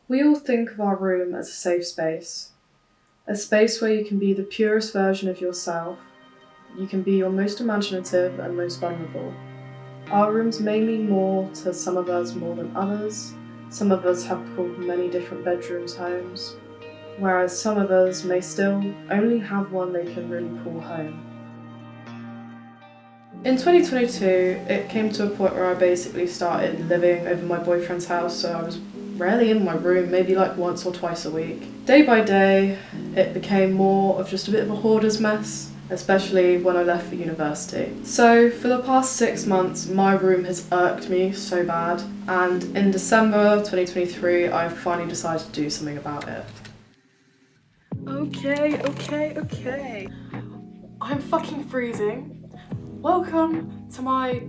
We all think of our room as a safe space. A space where you can be the purest version of yourself. You can be your most imaginative and most vulnerable. Our rooms may mean more to some of us more than others. Some of us have called many different bedrooms homes, whereas some of us may still only have one they can really call home. In 2022, it came to a point where I basically started living over my boyfriend's house, so I was rarely in my room, maybe like once or twice a week. Day by day, it became more of just a bit of a hoarder's mess, especially when I left for university. So for the past 6 months, my room has irked me so bad, and in December 2023, I finally decided to do something about it. Okay. I'm fucking freezing. Welcome to my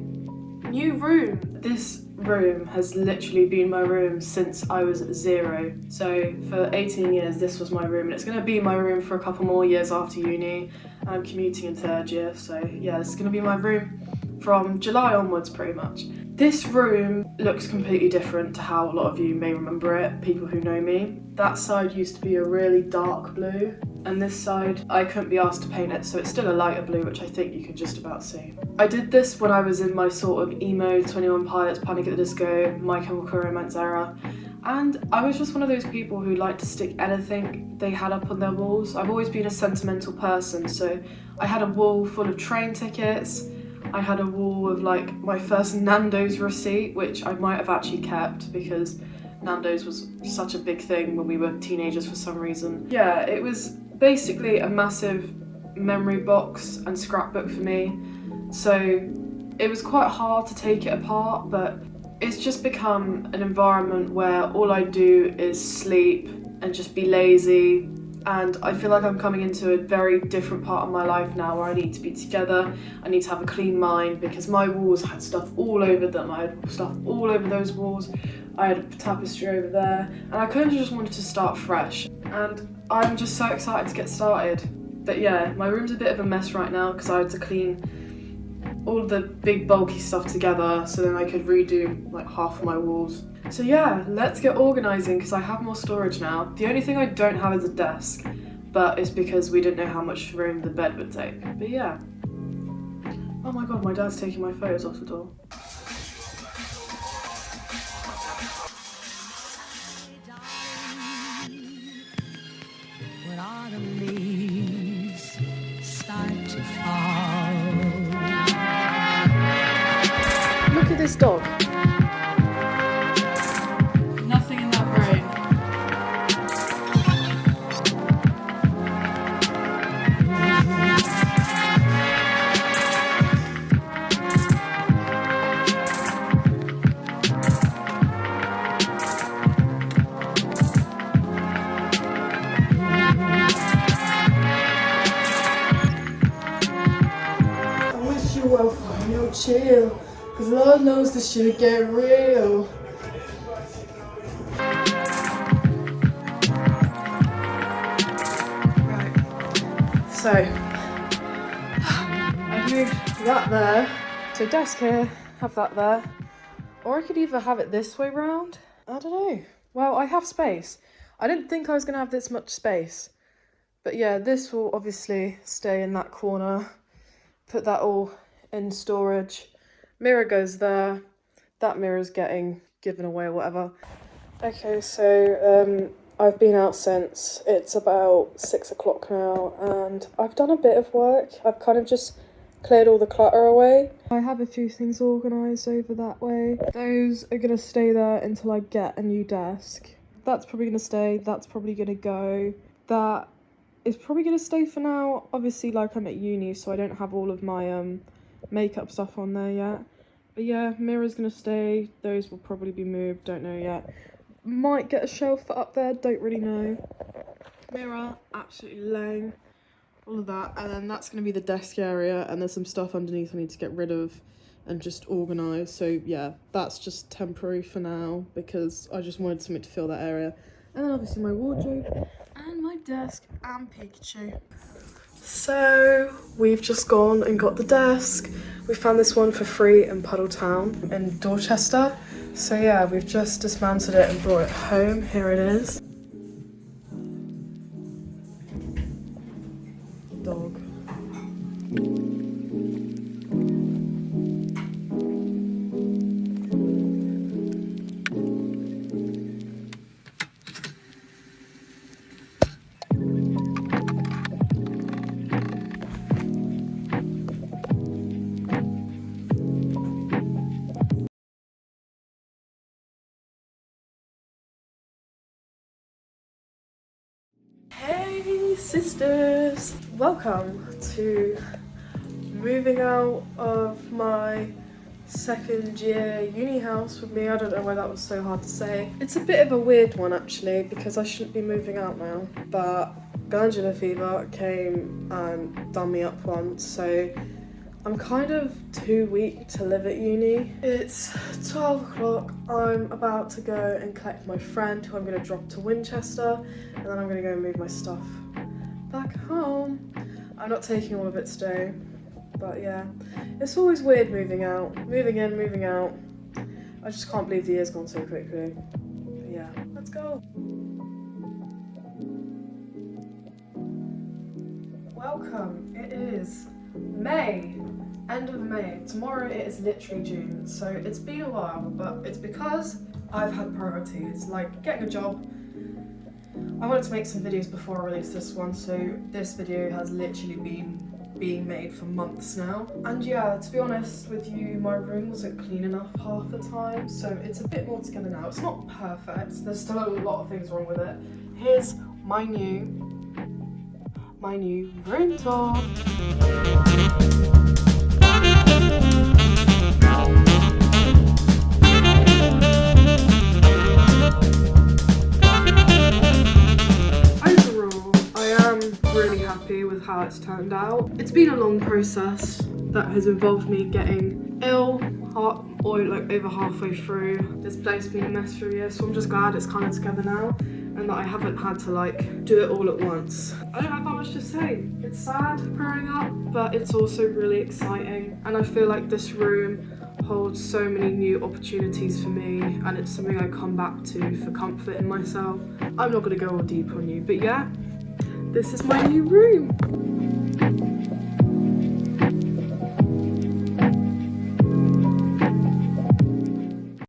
new room. This room has literally been my room since I was 0. So for 18 years, this was my room, and it's gonna be my room for a couple more years after uni. I'm commuting in 3rd year, so yeah, this is gonna be my room from July onwards, pretty much. This room looks completely different to how a lot of you may remember it, people who know me. That side used to be a really dark blue, and this side, I couldn't be asked to paint it, so it's still a lighter blue, which I think you can just about see. I did this when I was in my sort of emo 21 Pilots, Panic at the Disco, My Chemical Romance era, and I was just one of those people who liked to stick anything they had up on their walls. I've always been a sentimental person, so I had a wall full of train tickets. I had a wall of like my first Nando's receipt, which I might have actually kept because Nando's was such a big thing when we were teenagers for some reason. Yeah, it was basically a massive memory box and scrapbook for me. So it was quite hard to take it apart, but it's just become an environment where all I do is sleep and just be lazy. And I feel like I'm coming into a very different part of my life now where I need to be together, I need to have a clean mind, because my walls had stuff all over them. I had stuff all over those walls, I had a tapestry over there, and I kind of just wanted to start fresh. And I'm just so excited to get started. But yeah, my room's a bit of a mess right now because I had to clean all of the big bulky stuff together so then I could redo like half of my walls. So yeah, let's get organising because I have more storage now. The only thing I don't have is a desk, but it's because we didn't know how much room the bed would take. But yeah. Oh my god, my dad's taking my photos off the door. When autumn leaves start to fall. Look at this dog. Nothing in that brain. I wish you well for no chill, cause Lord knows this shit get real. So, I've moved that there. So desk here, have that there. Or I could either have it this way round. I don't know. Well, I have space. I didn't think I was gonna have this much space. But yeah, this will obviously stay in that corner. Put that all in storage. Mirror goes there. That mirror's getting given away or whatever. Okay, so I've been out since. It's about 6 o'clock now, and I've done a bit of work. I've kind of just cleared all the clutter away. I have a few things organised over that way. Those are going to stay there until I get a new desk. That's probably going to stay. That's probably going to go. That is probably going to stay for now. Obviously, like, I'm at uni, so I don't have all of my makeup stuff on there yet. But yeah, mirror's going to stay. Those will probably be moved. Don't know yet. Might get a shelf up there, don't really know. Mirror, absolutely lame. All of that, and then that's going to be the desk area, and there's some stuff underneath I need to get rid of and just organise. So yeah, that's just temporary for now because I just wanted something to fill that area. And then obviously my wardrobe and my desk and Pikachu. So we've just gone and got the desk. We found this one for free in Puddletown in Dorchester. So yeah, we've just dismantled it and brought it home. Here it is. Dog. Hey sisters! Welcome to moving out of my second year uni house with me. I don't know why that was so hard to say. It's a bit of a weird one actually because I shouldn't be moving out now, but glandular fever came and done me up once, so I'm kind of too weak to live at uni. It's 12 o'clock. I'm about to go and collect my friend who I'm going to drop to Winchester, and then I'm going to go and move my stuff back home. I'm not taking all of it today, but yeah. It's always weird moving out. Moving in, moving out. I just can't believe the year's gone so quickly. But yeah, let's go. Welcome. It is May. End of May. Tomorrow it is literally June, so it's been a while, but it's because I've had priorities, like getting a job. I wanted to make some videos before I release this one, so this video has literally been being made for months now. And yeah, to be honest with you, my room wasn't clean enough half the time, so it's a bit more together now. It's not perfect, there's still a lot of things wrong with it. Here's my new room tour. Overall, I am really happy with how it's turned out. It's been a long process that has involved me getting ill, like over halfway through. This place has been a mess for a year, so I'm just glad it's kind of together now and that I haven't had to like do it all at once. I don't have that much to say. It's sad growing up, but it's also really exciting, and I feel like this room holds so many new opportunities for me, and it's something I come back to for comfort in myself. I'm not gonna go all deep on you, but yeah, this is my new room.